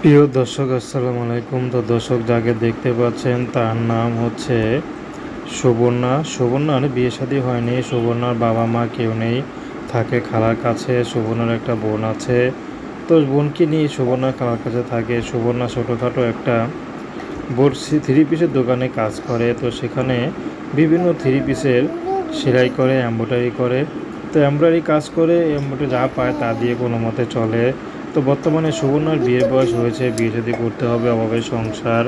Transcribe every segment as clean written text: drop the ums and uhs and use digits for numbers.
প্রিয় দর্শক আসসালামু আলাইকুম। তো দর্শক যাকে দেখতে পাচ্ছেন তার নাম হচ্ছে সুবর্ণা। সুবর্ণার বিয়ে শাদী হয়নি। সুবর্ণার বাবা মা কেউ নেই, থাকে খালার কাছে। সুবর্ণার একটা বোন আছে। তো বোনকে নিয়ে সুবর্ণা খালার কাছে থাকে। সুবর্ণা ছোটোখাটো একটা থ্রি পিসের দোকানে কাজ করে। তো সেখানে বিভিন্ন থ্রি পিসের সেলাই করে, এমব্রয়ডারি করে। তো এমব্রয়ডারি কাজ করে, এমব্রয়ডারি যা পায় তা দিয়ে কোনো মতে চলে। তো বর্তমানে সুবর্ণার বিয়ের বয়স হয়েছে, বিয়ে যদি করতে হবে, অভাবের সংসার,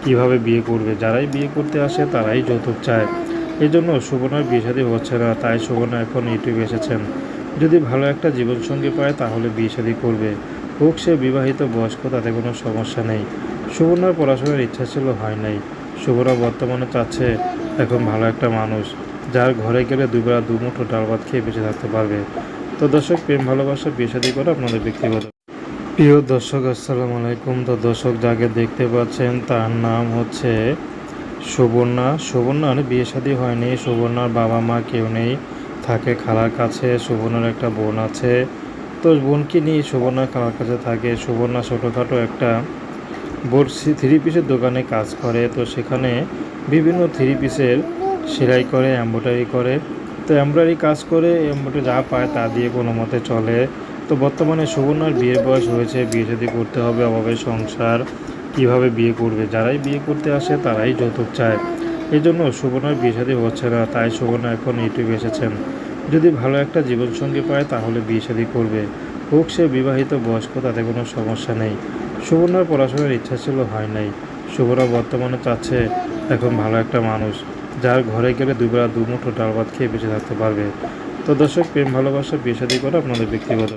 কিভাবে বিয়ে করবে? যারাই বিয়ে করতে আসে তারাই যৌতুক চায়। এই জন্য সুবর্ণার বিয়ে শাদী হচ্ছে না। তাই সুবর্ণা এখন ইউটিউবে এসেছেন। যদি ভালো একটা জীবনসঙ্গী পায় তাহলে বিয়ে শাদী করবে। হোক সে বিবাহিত বয়স্ক, তাতে কোনো সমস্যা নেই। সুবর্ণার পড়াশোনার ইচ্ছা ছিল, হয় নাই। সুবর্ণা বর্তমানে চাচ্ছে এখন ভালো একটা মানুষ, যার ঘরে গেলে দুবেলা দুমুঠো ডাল ভাত খেয়ে বেঁচে থাকতে পারবে। তো দর্শক, প্রেম ভালোবাসা বিয়ে শাদী করা আপনাদের ব্যক্তিগত। প্রিয় দর্শক আসসালামু আলাইকুম। তো দর্শক যাকে দেখতে পাচ্ছেন তার নাম হচ্ছে সুবর্ণা। সুবর্ণার বিয়ে শাদী হয়নি। সুবর্ণার বাবা মা কেউ নেই, থাকে খালার কাছে। সুবর্ণার একটা বোন আছে। তো বোনকে নিয়ে সুবর্ণা খালার কাছে থাকে। সুবর্ণা ছোটোখাটো একটা থ্রি পিসের দোকানে কাজ করে। তো সেখানে বিভিন্ন থ্রি পিসের সেলাই করে, এমব্রয়ডারি করে। তো এমব্রয়ডারি কাজ করে, এমব্রয়ডারি যা পায় তা দিয়ে কোনো মতে চলে। তো বর্তমানে সুবর্ণার বিয়ের বয়স হয়েছে, বিয়ে যদি করতে হবে, অভাবের সংসার, কিভাবে বিয়ে করবে? যারাই বিয়ে করতে আসে তারাই যৌতুক চায়। এই জন্য সুবর্ণার বিয়ে শাদী হচ্ছে না। তাই সুবর্ণা এখন ইউটিউবে এসেছেন। যদি ভালো একটা জীবনসঙ্গী পায় তাহলে বিয়ে শাদী করবে। হোক সে বিবাহিত বয়স্ক, তাতে কোনো সমস্যা নেই। সুবর্ণার পড়াশোনার ইচ্ছা ছিল, হয় নাই। সুবর্ণা বর্তমানে চাচ্ছে এখন ভালো একটা মানুষ, যার ঘরে গেলে দুবেলা দুমুঠো ডাল ভাত খেয়ে বেঁচে থাকতে পারবে। তো দর্শক, প্রেম ভালোবাসা বিয়ে শাদী করা আপনাদের ব্যক্তিগত।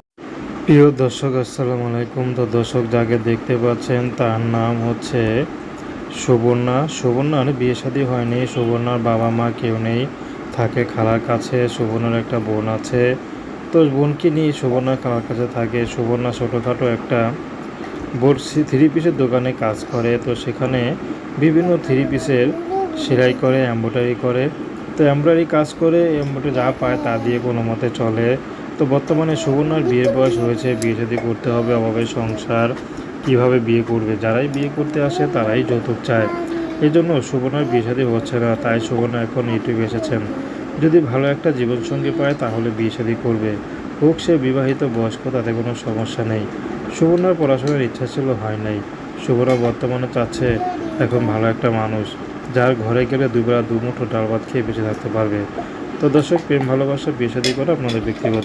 প্রিয় দর্শক আসসালামু আলাইকুম। তো দর্শক যাকে দেখতে পাচ্ছেন তার নাম হচ্ছে সুবর্ণা। সুবর্ণার বিয়ে শাদী হয়নি। সুবর্ণার বাবা মা কেউ নেই, থাকে খালার কাছে। সুবর্ণার একটা বোন আছে। তো বোনকে নিয়ে সুবর্ণা খালার কাছে থাকে। সুবর্ণা ছোটোখাটো একটা থ্রি পিসের দোকানে কাজ করে। তো সেখানে বিভিন্ন থ্রি পিসের সেলাই করে, এমব্রয়ডারি করে। তো এমব্রয়ডারি কাজ করে, এমব্রয়ডারি যা পায় তা দিয়ে কোনো মতে চলে। তো বর্তমানে সুবর্ণার বিয়ের বয়স হয়েছে, বিয়ে যদি করতে হবে, অভাবের সংসার, কিভাবে বিয়ে করবে? যারাই বিয়ে করতে আসে তারাই যৌতুক চায়। এই জন্য সুবর্ণার বিয়ে শাদী হচ্ছে না। তাই সুবর্ণা এখন ইউটিউবে এসেছেন। যদি ভালো একটা জীবনসঙ্গী পায় তাহলে বিয়ে শাদী করবে। হোক সে বিবাহিত বয়স্ক, তাতে কোনো সমস্যা নেই। সুবর্ণার পড়াশোনার ইচ্ছা ছিল, হয় নাই। সুবর্ণা বর্তমানে চাচ্ছে এখন ভালো একটা মানুষ, যার ঘরে গেলে দুবেলা দুমুঠো ডাল ভাত খেয়ে বেঁচে থাকতে পারবে। তো দর্শক, প্রেম ভালোবাসা বিয়ে শাদী করা আপনাদের ব্যক্তিগত।